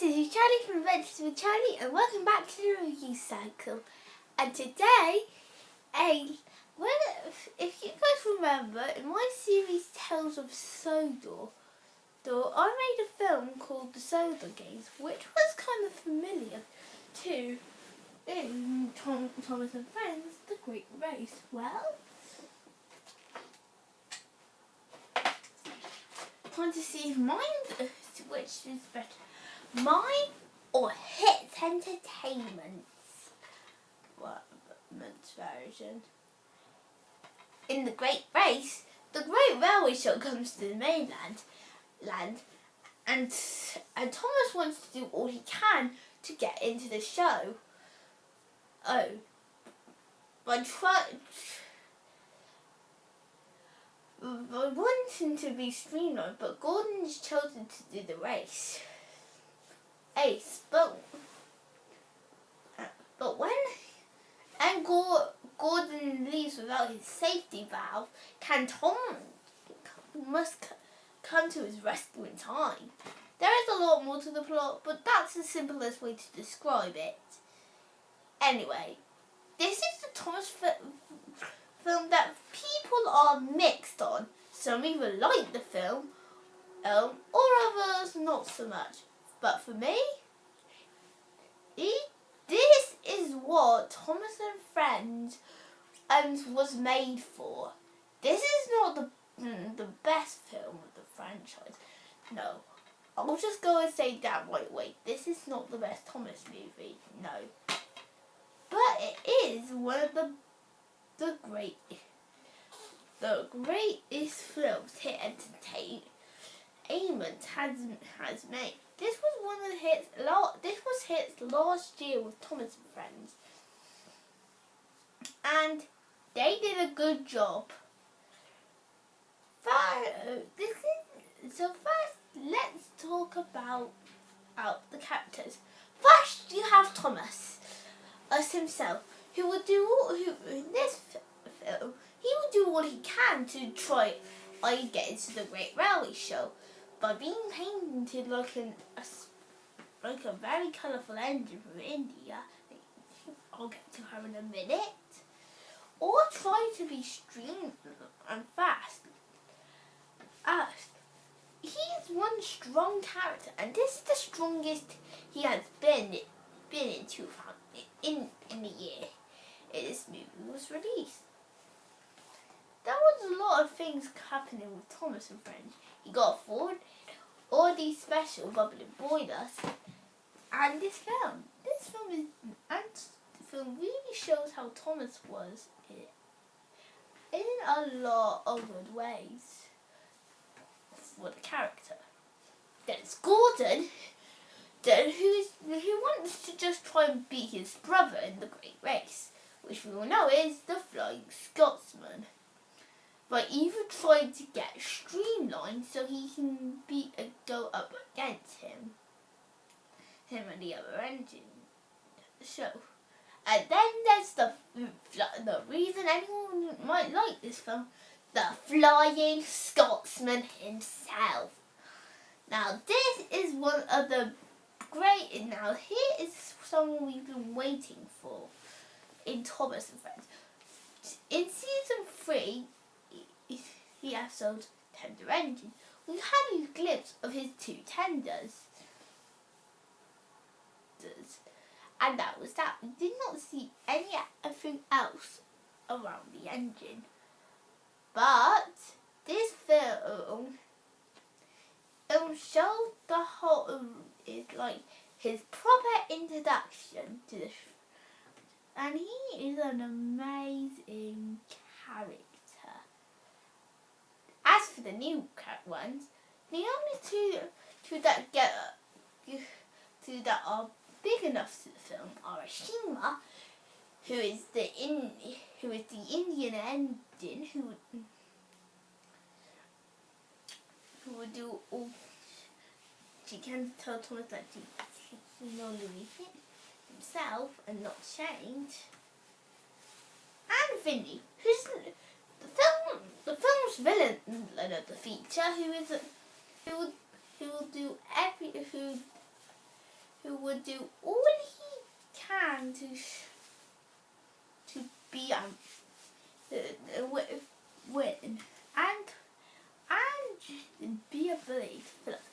this is Charlie from Adventures with Charlie, and welcome back to the review cycle. And today, if you guys remember, in my series Tales of Sodor, I made a film called The Sodor Games, which was kind of familiar to in Thomas and Friends, The Great Race. Well, trying to see if which is better, mine or Hits Entertainment's version. In The Great Race, the Great Railway Show comes to the mainland, and Thomas wants to do all he can to get into the show. By wanting to be streamlined, but Gordon is chosen to do the race. But when Gordon leaves without his safety valve, Tom must come to his rescue in time. There is a lot more to the plot, but that's the simplest way to describe it. Anyway, this is the Thomas film that people are mixed on. Some either like the film, or others not so much. But for me, this is what Thomas and Friends was made for. This is not the best film of the franchise. No, I'll just go and say that right away. This is not the best Thomas movie. No, but it is one of the greatest films Hit Entertainment has made. This was one of the hits. This was hits last year with Thomas and Friends, and they did a good job. First, let's talk about the characters. First, you have Thomas, as himself, who in this film, he will do what he can to try and get into the Great Railway Show by being painted like a very colourful engine from India. I'll get to her in a minute. Or try to be streamlined and fast. He is one strong character, and this is the strongest he has been in the year this movie was released. There was a lot of things happening with Thomas and Friends. He got afforded all these special bubbling boilers, and this film really shows how Thomas was in a lot of good ways for the character. There's Gordon, who wants to just try and beat his brother in the Great Race, which we all know is the Flying Scotsman, by even trying to get streamlined so he can go up against him and the other engine show. And then there's the reason anyone might like this film, the Flying Scotsman himself. Now this is one of the great. Now here is someone we've been waiting for in Thomas and Friends. In season 3, the episode Tender Engine, we had a glimpse of his two tenders. And that was that. We did not see anything else around the engine. But this film showed the whole is like his proper introduction to the and he is an amazing character. As for the new ones, the only two that are big enough to the film are Ashima, who is the Indian engine who would do all. She can tell Thomas that she's not Louis himself and not change. And Vinny, who's the film's villain of the feature, who will do who would do all he can to be win and be a bully to Philip.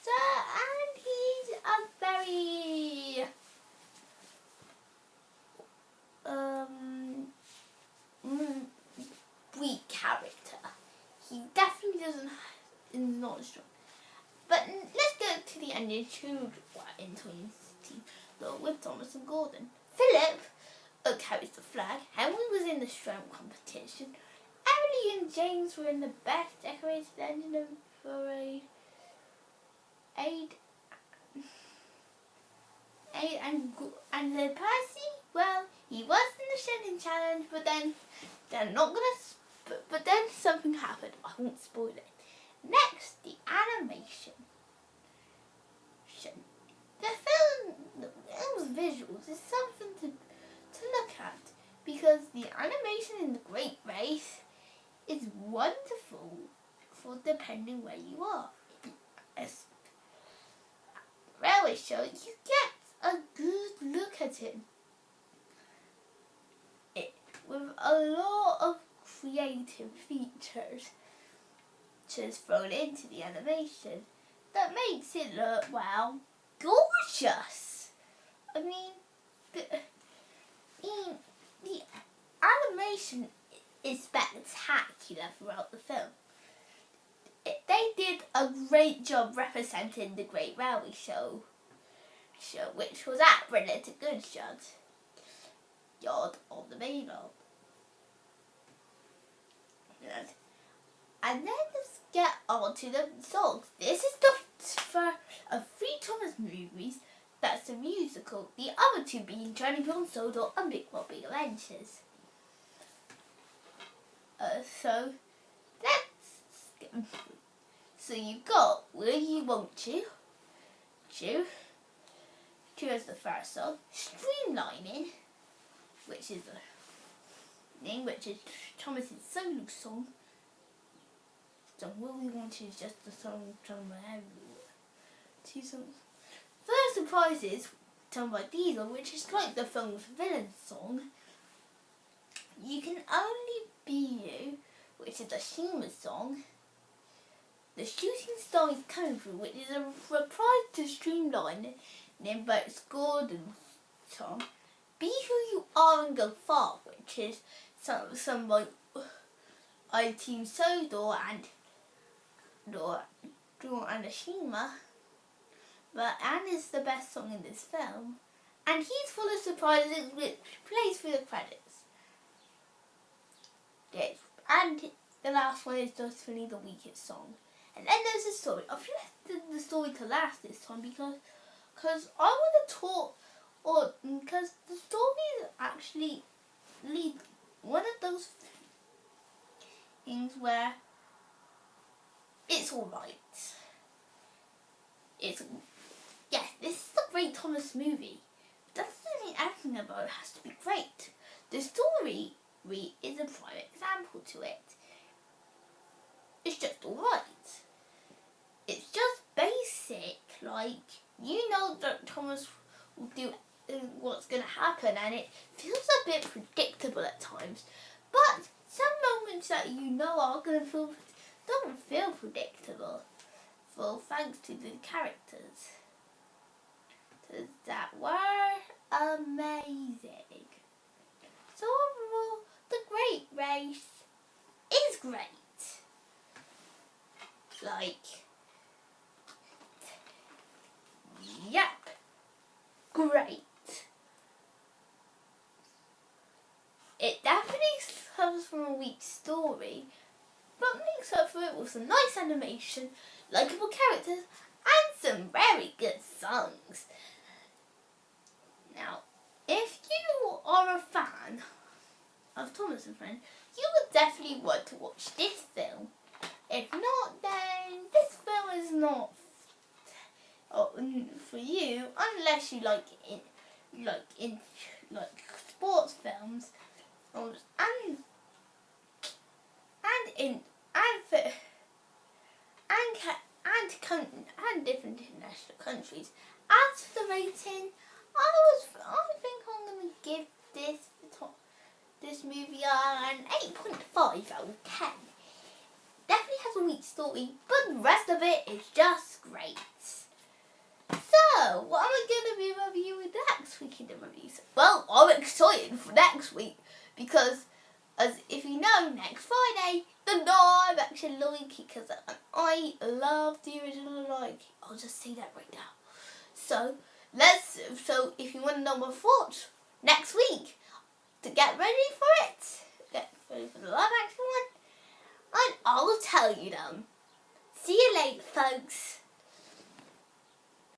So, and he's a very weak character. He definitely is not strong. But let's go to the ending to in 2016 with Thomas and Gordon. Philip carries the flag. Henry was in the strength competition. Emily and James were in the best decorated engine of parade. And the Percy, well, he was in the shouting challenge, but then they're not gonna. But then something happened. I won't spoil it. Next, the animation. The film, those visuals is something to look at because the animation in the Great Race is wonderful for depending where you are. As railway show, you get a good look at it with a lot of creative features just thrown into the animation that makes it look, well, gorgeous. I mean, the animation is spectacular throughout the film. They did a great job representing the Great Railway Show, which was at Brilliant Goodshot Yard on the mainland. And then let's get on to the songs. This is the first of 3 Thomas movies that's a musical, the other 2 being Johnny Beyond Sodor and Big World Big Adventures. So you've got Will You Won't You, Chew as the first song, Streamlining, which is Thomas's solo song. So Will You Want You is just the song sung by everyone. 2 songs. First Surprises, sung by Diesel, which is like the film's villain song. You Can Only Be You, which is a Shima song. The Shooting Star Is Coming Through, which is a reprise to Streamline, named by Gordon's song. Be Who You Are and Go Far, which is sung by Team Sodor and Ashima. But Anne is the best song in this film. And he's full of surprises, which plays through the credits. Yes. And the last one is definitely the weakest song. And then there's the story. I've left the story to last this time because I want to talk, because the story is actually one of those things where it's alright. This is a great Thomas movie. Doesn't mean everything about it has to be great. The story is a prime example to it. It's just alright. It's just basic, like, you know that Thomas will do what's going to happen, and it feels a bit predictable at times. But some moments that you know are going to don't feel predictable. Well, thanks to the characters that were amazing. So overall, The Great Race is great. Great. It definitely comes from a weak story, but makes up for it with some nice animation, likeable characters, and some very good songs. Now, if you are a fan of Thomas and Friends, you would definitely want to watch this film. If not, then this film is not for you, unless you like sports films, and different international countries. As for the the rating, I think I'm gonna give this movie an 8.5 out of 10. Definitely has a weak story, but the rest of it is just great. So, what am I going to be reviewing next week in the reviews? Well, I'm excited for next week because, as if you know, next Friday, the live action Lion King comes out, and I love the original Lion King. I'll just say that right now. So if you want to know my thoughts next week, to get ready for it, get ready for the live action one, and I'll tell you them. See you later, folks.